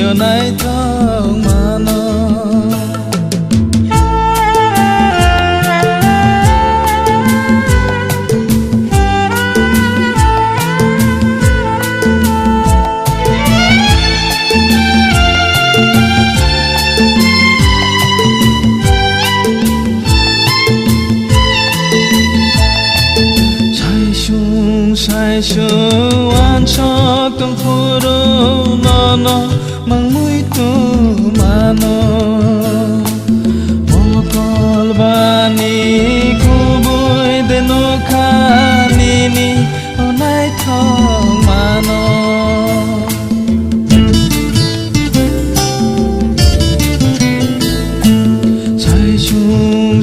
ở nay thong mà nó sai sương an cho từng phố đô nó mang mũi tu mà nó một con bani cu bui de no khani ni ở nay thong mà nó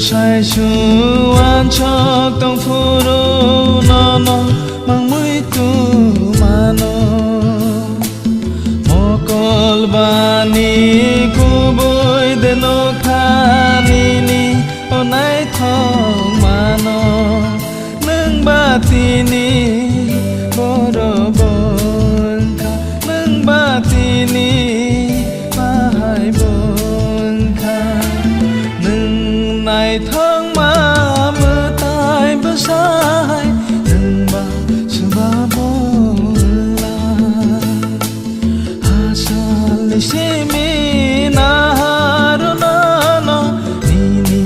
sai sương an cho từng phố đô nó mang mũi tu mà nó một con bani cu bui de no khani ni ở nay thong mà nó nâng ba ti ni boro bon kha nâng ba ti ni ba hai bon kha nâng này thong mà mưa tai bơ sai nâng ba Simi na haru na no nini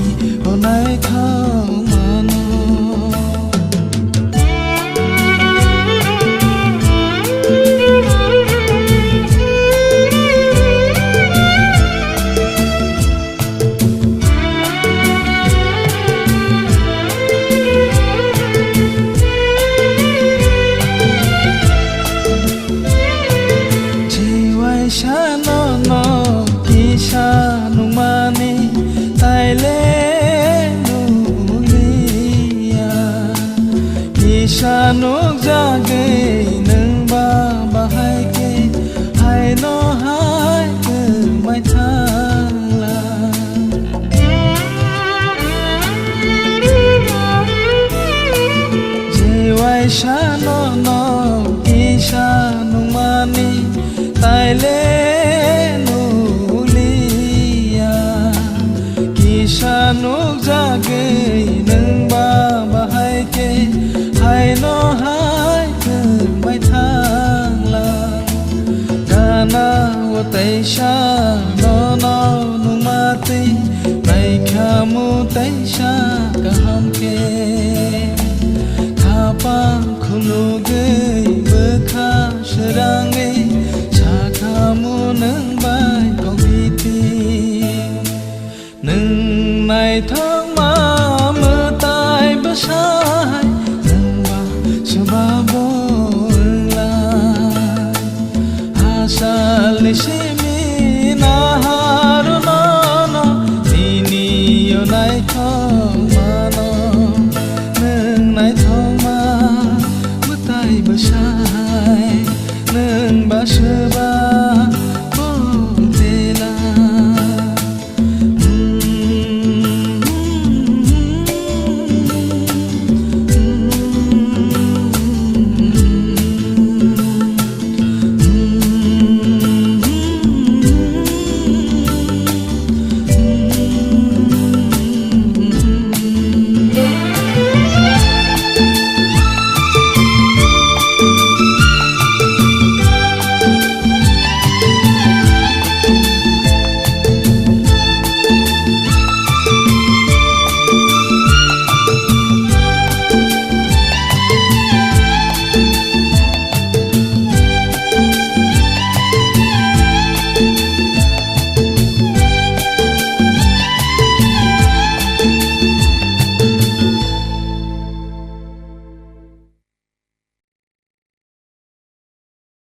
onai thong ma no Sha no no kisha nu mani tai le nu lia kisha nu ja ge nang ba hai ke hai no hai ke mai thang la je wai sha no no kisha nu mani tai le nu lia kisha nuk ja ge nang ba hai ke hai no hai ke mai thang la gana wo tai sha no no nu ma ti mai kha mu tai sha ka ham ke kha pa khulu ge bơ kha shrang ge mu nâng bay con đi tìm nâng này tháng mà mưa tai bơ sai nâng ba cho ba bốn lại ha sa lê mi na haru no ni ni yo này thong mà nó nâng này thong mà mưa tai bơ sai nâng ba sơ ba